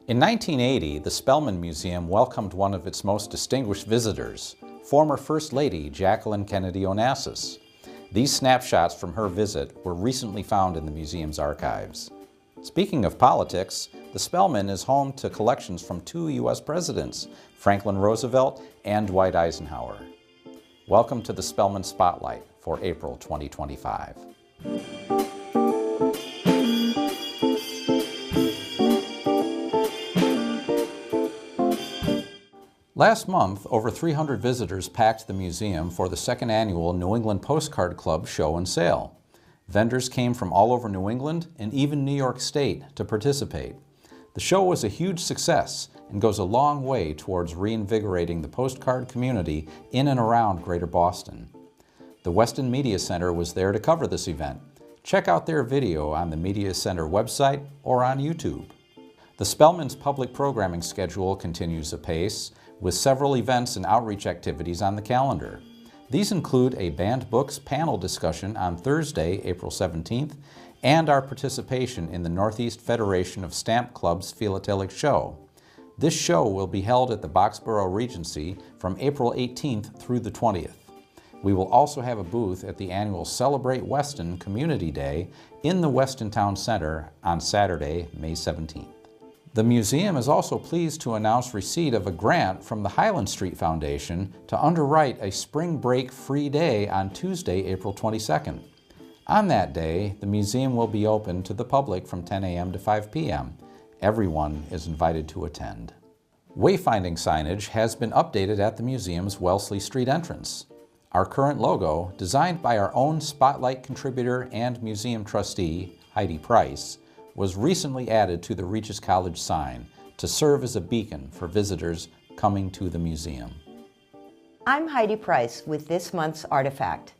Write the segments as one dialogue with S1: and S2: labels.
S1: In 1980, the Spellman Museum welcomed one of its most distinguished visitors, former First Lady Jacqueline Kennedy Onassis. These snapshots from her visit were recently found in the museum's archives. Speaking of politics, the Spellman is home to collections from two U.S. presidents, Franklin Roosevelt and Dwight Eisenhower. Welcome to the Spellman Spotlight for April 2025. Last month, over 300 visitors packed the museum for the second annual New England Postcard Club show and sale. Vendors came from all over New England and even New York State to participate. The show was a huge success and goes a long way towards reinvigorating the postcard community in and around Greater Boston. The Weston Media Center was there to cover this event. Check out their video on the Media Center website or on YouTube. The Spellman's public programming schedule continues apace, with several events and outreach activities on the calendar. These include a banned books panel discussion on Thursday, April 17th, and our participation in the Northeast Federation of Stamp Clubs Philatelic Show. This show will be held at the Boxborough Regency from April 18th through the 20th. We will also have a booth at the annual Celebrate Weston Community Day in the Weston Town Center on Saturday, May 17th. The museum is also pleased to announce receipt of a grant from the Highland Street Foundation to underwrite a spring break free day on Tuesday, April 22nd. On that day, the museum will be open to the public from 10 a.m. to 5 p.m. Everyone is invited to attend. Wayfinding signage has been updated at the museum's Wellesley Street entrance. Our current logo, designed by our own Spotlight contributor and museum trustee, Heidi Price, was recently added to the Regis College sign to serve as a beacon for visitors coming to the museum.
S2: I'm Heidi Price with this month's artifact,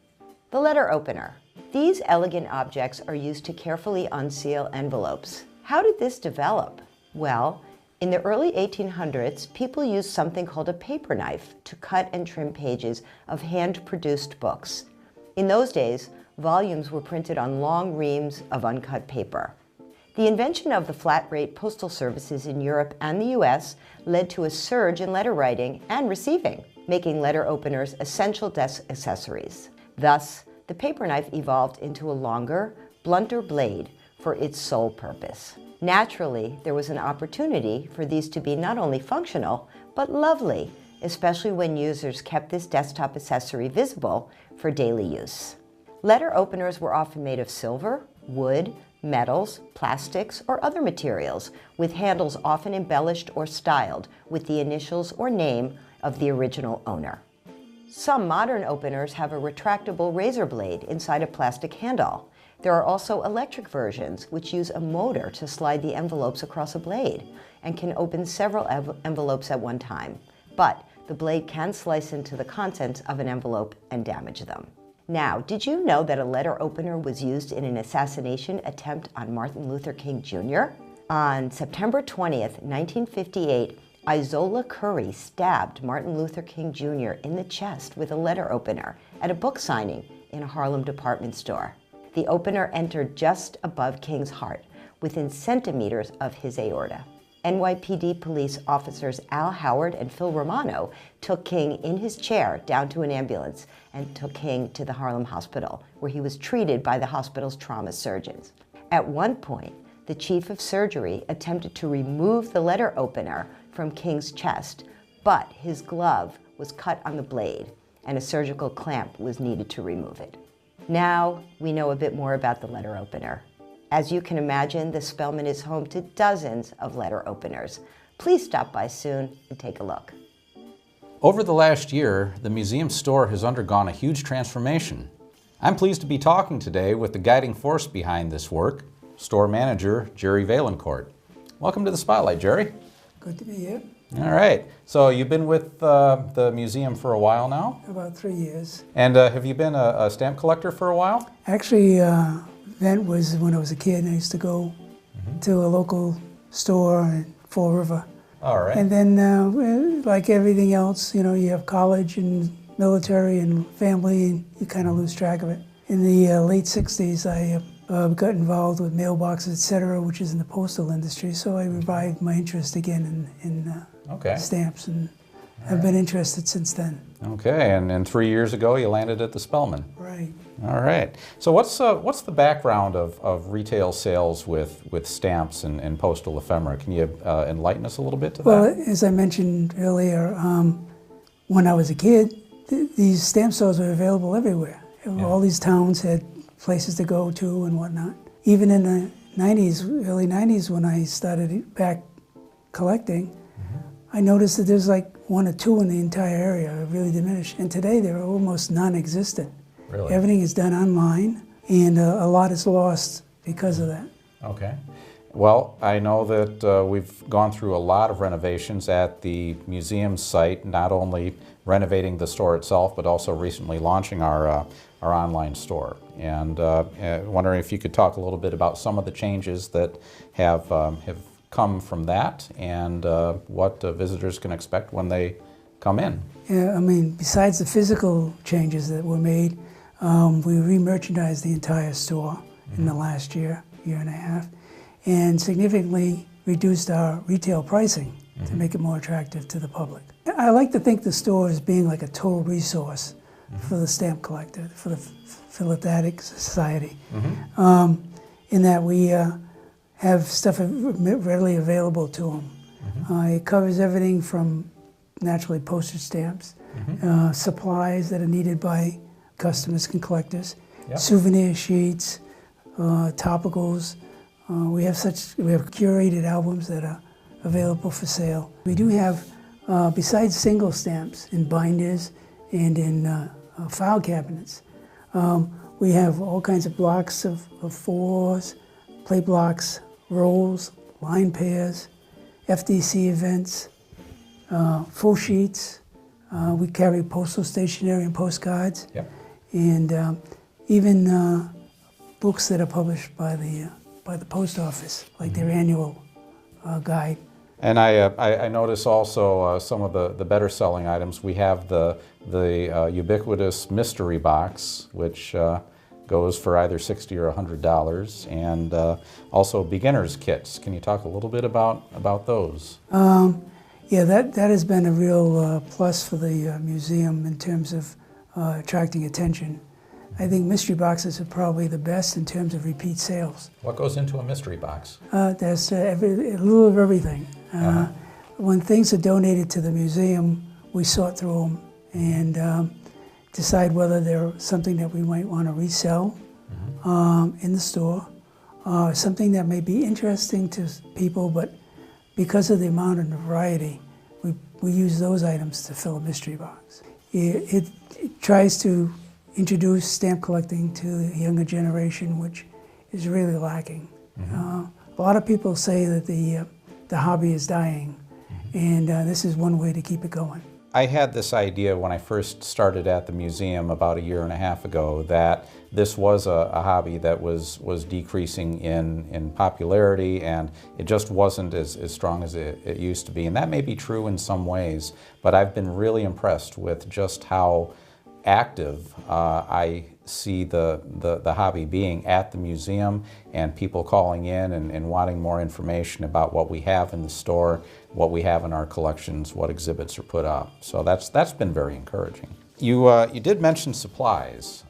S2: the letter opener. These elegant objects are used to carefully unseal envelopes. How did this develop? Well, in the early 1800s, people used something called a paper knife to cut and trim pages of hand-produced books. In those days, volumes were printed on long reams of uncut paper. The invention of the flat-rate postal services in Europe and the U.S. led to a surge in letter writing and receiving, making letter openers essential desk accessories. Thus, the paper knife evolved into a longer, blunter blade for its sole purpose. Naturally, there was an opportunity for these to be not only functional, but lovely, especially when users kept this desktop accessory visible for daily use. Letter openers were often made of silver, wood, metals, plastics, or other materials, with handles often embellished or styled with the initials or name of the original owner. Some modern openers have a retractable razor blade inside a plastic handle. There are also electric versions which use a motor to slide the envelopes across a blade and can open several envelopes at one time. But the blade can slice into the contents of an envelope and damage them. Now, did you know that a letter opener was used in an assassination attempt on Martin Luther King Jr.? On September 20th, 1958, Izola Curry stabbed Martin Luther King Jr. in the chest with a letter opener at a book signing in a Harlem department store. The opener entered just above King's heart, within centimeters of his aorta. NYPD police officers Al Howard and Phil Romano took King in his chair down to an ambulance and took King to the Harlem Hospital, where he was treated by the hospital's trauma surgeons. At one point, the chief of surgery attempted to remove the letter opener from King's chest, but his glove was cut on the blade, and a surgical clamp was needed to remove it. Now we know a bit more about the letter opener. As you can imagine, the Spellman is home to dozens of letter openers. Please stop by soon and take a look.
S1: Over the last year, the museum store has undergone a huge transformation. I'm pleased to be talking today with the guiding force behind this work, store manager Jerry Vaillancourt. Welcome to the Spotlight, Jerry.
S3: Good to be here.
S1: All right. So you've been with the museum for a while now?
S3: About 3 years.
S1: And have you been a stamp collector for a while?
S3: Actually, that was when I was a kid. I used to go to a local store in Fall River.
S1: All right.
S3: And then, like everything else, you have college and military and family, and you kind of lose track of it. In the late 60s, I got involved with mailboxes, etc., which is in the postal industry. So I revived my interest again in stamps, and have been interested since then.
S1: Okay, and 3 years ago you landed at the Spellman.
S3: Right.
S1: All right. So what's the background of retail sales with stamps and postal ephemera? Can you enlighten us a little bit to that?
S3: Well, as I mentioned earlier, when I was a kid, these stamp stores were available everywhere.
S1: Yeah.
S3: All these towns had places to go to and whatnot. Even in the 90s, early 90s, when I started back collecting, I noticed that there's like 1 or 2 in the entire area. It really diminished. And today they're almost non-existent.
S1: Really?
S3: Everything is done online, and a lot is lost because of that.
S1: Okay. Well, I know that we've gone through a lot of renovations at the museum site, not only renovating the store itself, but also recently launching our online store. And wondering if you could talk a little bit about some of the changes that have come from that, and what visitors can expect when they come in.
S3: Yeah, I mean, besides the physical changes that were made, we re-merchandised the entire store in the last year and a half, and significantly reduced our retail pricing to make it more attractive to the public. I like to think the store as being like a total resource for the stamp collector, for the philatelic society, in that we have stuff readily available to them. It covers everything from naturally postage stamps, supplies that are needed by customers and collectors, souvenir sheets, topicals. We have curated albums that are available for sale. We do have, besides single stamps in binders and in file cabinets, we have all kinds of blocks of 4s, plate blocks, rolls, line pairs, FDC events, full sheets. We carry postal stationery and postcards, and even books that are published by the post office, like their annual guide.
S1: And I notice also some of the better selling items. We have the ubiquitous mystery box, which goes for either $60 or $100, and also beginner's kits. Can you talk a little bit about those?
S3: Yeah, that has been a real plus for the museum in terms of attracting attention. I think mystery boxes are probably the best in terms of repeat sales.
S1: What goes into a mystery box?
S3: There's a little of everything. When things are donated to the museum, we sort through them and decide whether they're something that we might want to resell in the store, something that may be interesting to people, but because of the amount and the variety, we use those items to fill a mystery box. It tries to introduce stamp collecting to the younger generation, which is really lacking. A lot of people say that the hobby is dying, and this is one way to keep it going.
S1: I had this idea when I first started at the museum about 1.5 years ago that this was a hobby that was decreasing in popularity, and it just wasn't as strong as it used to be. And that may be true in some ways, but I've been really impressed with just how active I see the hobby being at the museum, and people calling in and wanting more information about what we have in the store, what we have in our collections, what exhibits are put up. So that's been very encouraging. You did mention supplies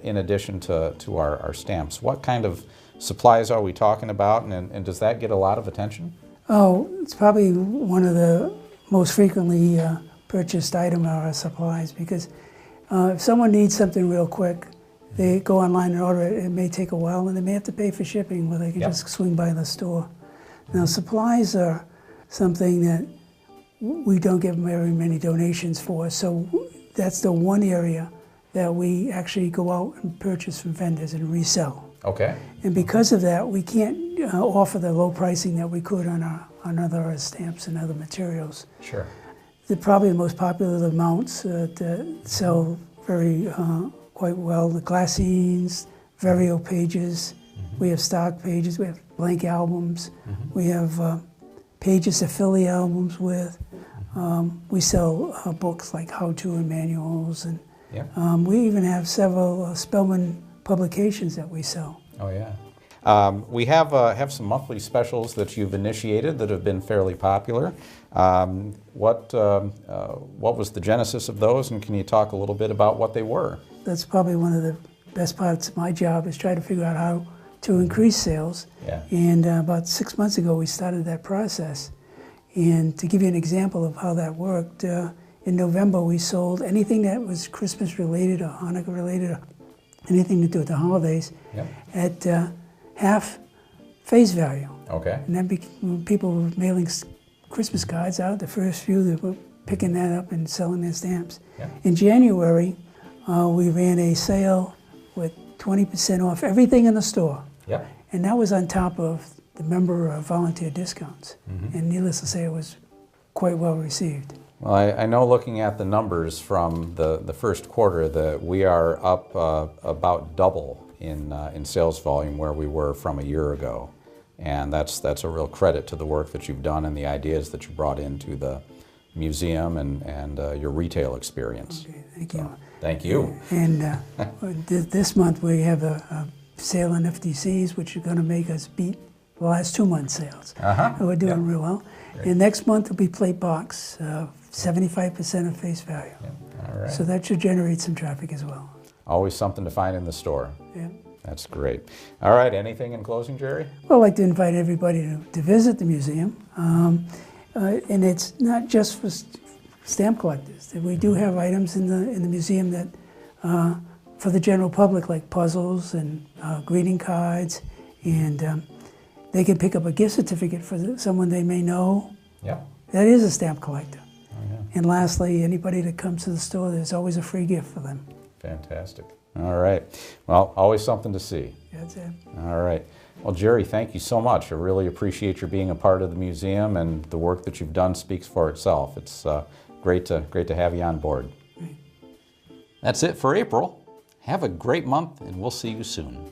S1: in addition to our stamps. What kind of supplies are we talking about, and does that get a lot of attention?
S3: Oh, it's probably one of the most frequently purchased items are our supplies, because if someone needs something real quick, they go online and order it. It may take a while, and they may have to pay for shipping, where they can just swing by the store. Now, supplies are something that we don't get very many donations for, so that's the one area that we actually go out and purchase from vendors and resell.
S1: Okay.
S3: And because of that, we can't offer the low pricing that we could on other stamps and other materials.
S1: Sure.
S3: Probably the most popular amounts that sell very quite well, the glassines, Vario pages. We have stock pages, we have blank albums, we have pages to fill the albums with. We sell books like how-to and manuals, and we even have several Spellman publications that we sell.
S1: Oh, yeah. We have some monthly specials that you've initiated that have been fairly popular. What was the genesis of those, and can you talk a little bit about what they were?
S3: That's probably one of the best parts of my job, is try to figure out how to increase sales.
S1: Yeah.
S3: And about 6 months ago, we started that process. And to give you an example of how that worked, in November we sold anything that was Christmas related or Hanukkah related or anything to do with the holidays.
S1: Yep.
S3: At half face value.
S1: Okay.
S3: And then when people were mailing Christmas cards out, the first few that were picking that up and selling their stamps.
S1: Yep.
S3: In January, we ran a sale with 20% off everything in the store.
S1: Yep.
S3: And that was on top of the member volunteer discounts.
S1: Mm-hmm.
S3: And needless to say, it was quite well received.
S1: Well, I know, looking at the numbers from the first quarter, that we are up about double in sales volume where we were from a year ago. And that's a real credit to the work that you've done and the ideas that you brought into the museum and your retail experience.
S3: Okay, thank you.
S1: Thank you.
S3: And this month we have a sale on FTCs, which are going to make us beat the last 2 months' sales.
S1: Uh-huh.
S3: We're doing real well.
S1: Great.
S3: And next month will be plate box, 75% of face value.
S1: Yeah. All right.
S3: So that should generate some traffic as well.
S1: Always something to find in the store.
S3: Yeah.
S1: That's great. All right, anything in closing, Jerry?
S3: Well, I'd like to invite everybody to visit the museum. And it's not just for stamp collectors. We do have items in the museum that for the general public, like puzzles and greeting cards, and they can pick up a gift certificate for someone they may know.
S1: Yeah.
S3: That is a stamp collector.
S1: Oh, yeah.
S3: And lastly, anybody that comes to the store, there's always a free gift for them.
S1: Fantastic. All right. Well, always something to see.
S3: That's it.
S1: All right. Well, Jerry, thank you so much. I really appreciate your being a part of the museum, and the work that you've done speaks for itself. It's great to have you on board.
S3: Right.
S1: That's it for April. Have a great month, and we'll see you soon.